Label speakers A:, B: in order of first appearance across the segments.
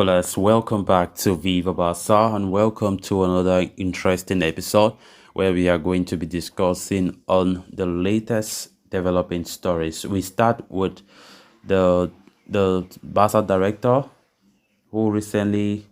A: Binoculars, welcome back to Viva Barca and welcome to another interesting episode where we are going to be discussing on the latest developing stories. We start with the Barca director who recently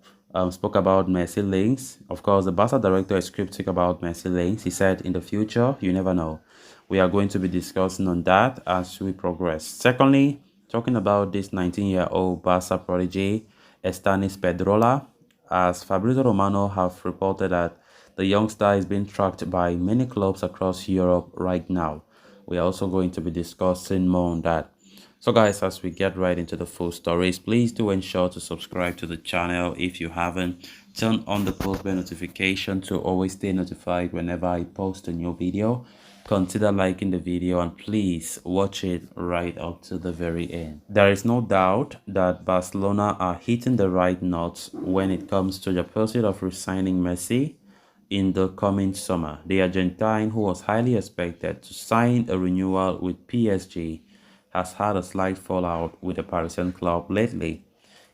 A: spoke about Messi links. Of course, the Barca director is cryptic about Messi links. He said, in the future, you never know. We are going to be discussing on that as we progress. Secondly, talking about this 19-year-old Barca prodigy, Estanis Pedrola, as Fabrizio Romano have reported that the youngster is being tracked by many clubs across Europe right now. We are also going to be discussing more on that. So guys, as we get right into the full stories, please do ensure to subscribe to the channel if you haven't. Turn on the post bell notification to always stay notified whenever I post a new video. Consider liking the video and please watch it right up to the very end. There is no doubt that Barcelona are hitting the right notes when it comes to the pursuit of re-signing Messi in the coming summer. The Argentine, who was highly expected to sign a renewal with PSG, has had a slight fallout with the Parisian club lately.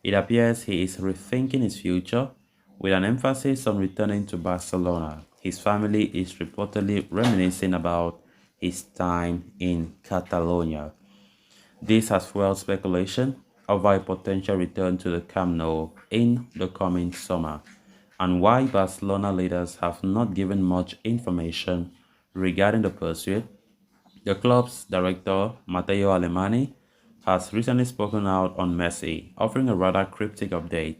A: It appears he is rethinking his future, with an emphasis on returning to Barcelona. His family is reportedly reminiscing about his time in Catalonia. This has fueled speculation over a potential return to the Camp Nou in the coming summer, and why Barcelona leaders have not given much information regarding the pursuit. The club's director, Matteo Alemany, has recently spoken out on Messi, offering a rather cryptic update.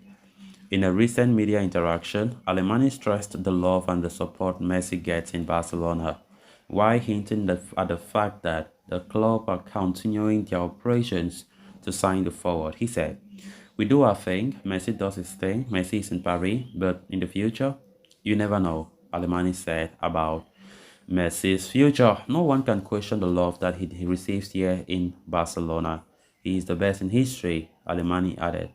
A: In a recent media interaction, Alemany stressed the love and the support Messi gets in Barcelona, while hinting at the fact that the club are continuing their operations to sign the forward. He said, "We do our thing, Messi does his thing, Messi is in Paris, but in the future, you never know," Alemany said about Messi's future. No one can question the love that he receives here in Barcelona. He is the best in history, Alemany added.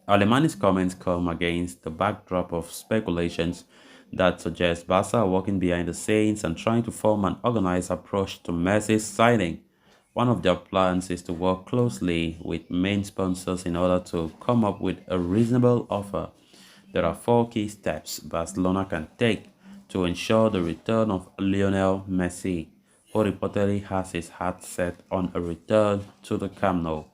A: Alemany's comments come against the backdrop of speculations that suggest Barca are working behind the scenes and trying to form an organized approach to Messi's signing. One of their plans is to work closely with main sponsors in order to come up with a reasonable offer. There are four key steps Barcelona can take to ensure the return of Lionel Messi, who reportedly has his heart set on a return to the Camp Nou.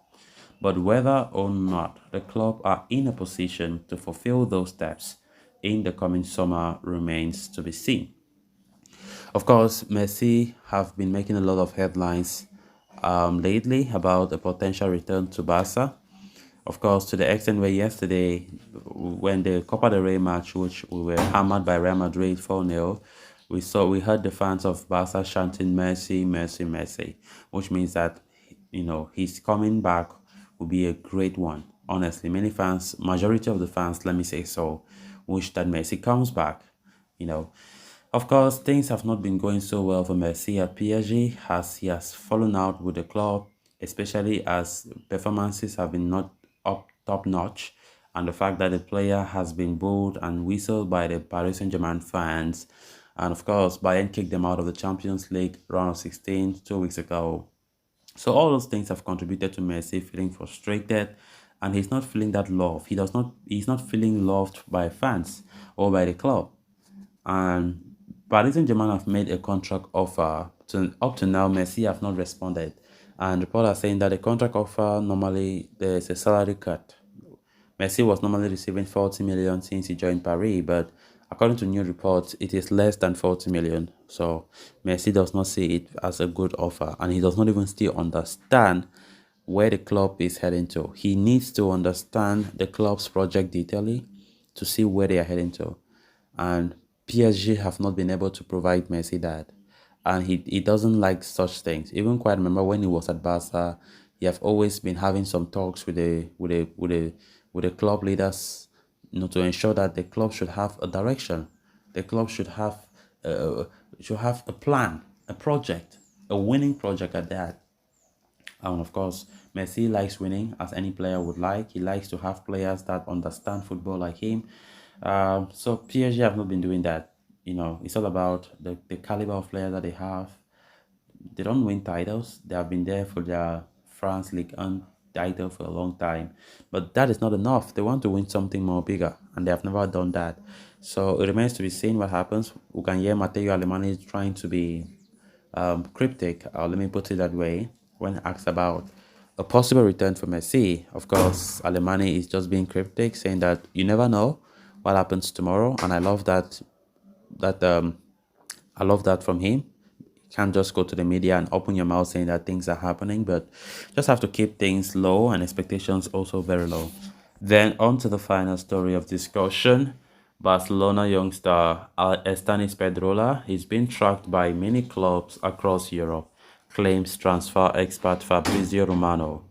A: But whether or not the club are in a position to fulfill those steps in the coming summer remains to be seen. Of course, Messi have been making a lot of headlines lately about a potential return to Barca. Of course, to the extent where yesterday, when the Copa del Rey match, which we were hammered by Real Madrid 4-0, we heard the fans of Barca chanting Messi, Messi, Messi, which means that his coming back will be a great one. Honestly, many fans, majority of the fans, let me say so, wish that Messi comes back. Of course, things have not been going so well for Messi at PSG as he has fallen out with the club, especially as performances have been not up top notch, and the fact that the player has been booed and whistled by the Paris Saint-Germain fans, and of course, Bayern kicked them out of the Champions League round of 16 2 weeks ago. So all those things have contributed to Messi feeling frustrated, and he's not feeling that love. He's not feeling loved by fans or by the club. And Paris Saint-Germain have made a contract offer. Up to now, Messi have not responded. And reports are saying that the contract offer, normally there's a salary cut. Messi was normally receiving 40 million since he joined Paris, but according to new reports, it is less than 40 million. So Messi does not see it as a good offer, and he does not even still understand where the club is heading to. He needs to understand the club's project detailing to see where they are heading to. And PSG have not been able to provide Messi that. And he doesn't like such things. Even quite remember when he was at Barca, he have always been having some talks with the club leaders, to ensure that the club should have a direction. The club should have a plan, a project, a winning project at that. And of course, Messi likes winning, as any player would like. He likes to have players that understand football like him. So PSG have not been doing that. It's all about the caliber of players that they have. They don't win titles. They have been there for their France League, and title for a long time. But that is not enough. They want to win something more bigger, and they have never done that. So it remains to be seen what happens. We can hear Matteo Alemany trying to be cryptic, let me put it that way, when asked about a possible return for Messi. Of course, Alemany is just being cryptic, saying that you never know what happens tomorrow, and that I love that from him. You can't just go to the media and open your mouth saying that things are happening, but just have to keep things low and expectations also very low. Then on to the final story of discussion. Barcelona youngster Estanis Pedrola is being tracked by many clubs across Europe, claims transfer expert Fabrizio Romano.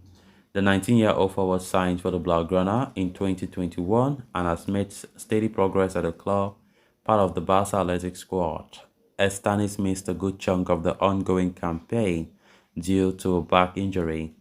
A: The 19-year-old was signed for the Blaugrana in 2021 and has made steady progress at the club, part of the Barcelona Latest squad. Estanis missed a good chunk of the ongoing campaign due to a back injury.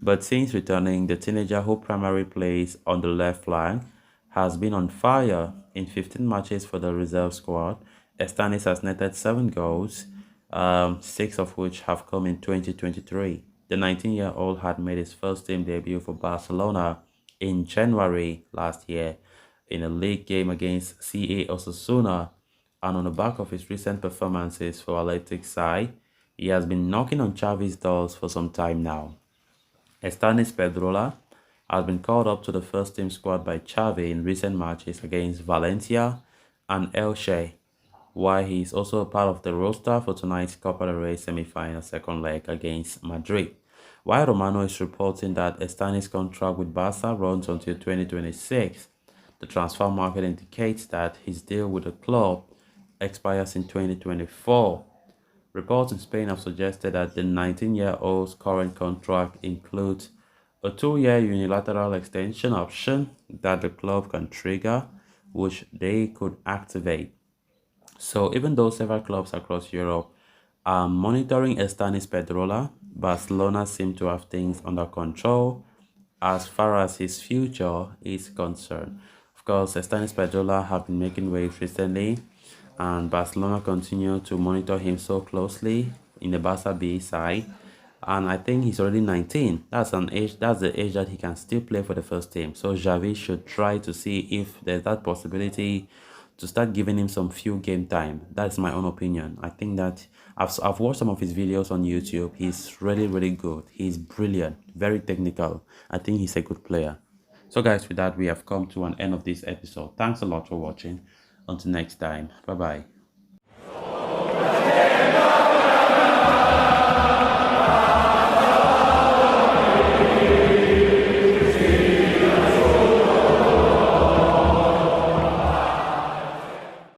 A: But since returning, the teenager who primarily plays on the left flank has been on fire in 15 matches for the reserve squad. Estanis has netted 7 goals, 6 of which have come in 2023. The 19-year-old had made his first team debut for Barcelona in January last year in a league game against CA Osasuna, and on the back of his recent performances for Athletic side, he has been knocking on Xavi's doors for some time now. Estanis Pedrola has been called up to the first team squad by Xavi in recent matches against Valencia and Elche, while he is also a part of the roster for tonight's Copa del Rey semi-final second leg against Madrid. While Romano is reporting that Estanis' contract with Barca runs until 2026, the transfer market indicates that his deal with the club expires in 2024. Reports in Spain have suggested that the 19-year-old's current contract includes a 2-year unilateral extension option that the club can trigger, which they could activate. So even though several clubs across Europe are monitoring Estanis Pedrola, Barcelona seem to have things under control as far as his future is concerned. Of course, Estanis Pedrola have been making waves recently, and Barcelona continue to monitor him so closely in the Barca B side. And I think he's already 19. That's an age. That's the age that he can still play for the first team. So Xavi should try to see if there's that possibility to start giving him some few game time. That's my own opinion. I think that I've watched some of his videos on YouTube. He's really good. He's brilliant, very technical. I think he's a good player. So guys, with that, we have come to an end of this episode. Thanks a lot for watching. Until next time, bye bye.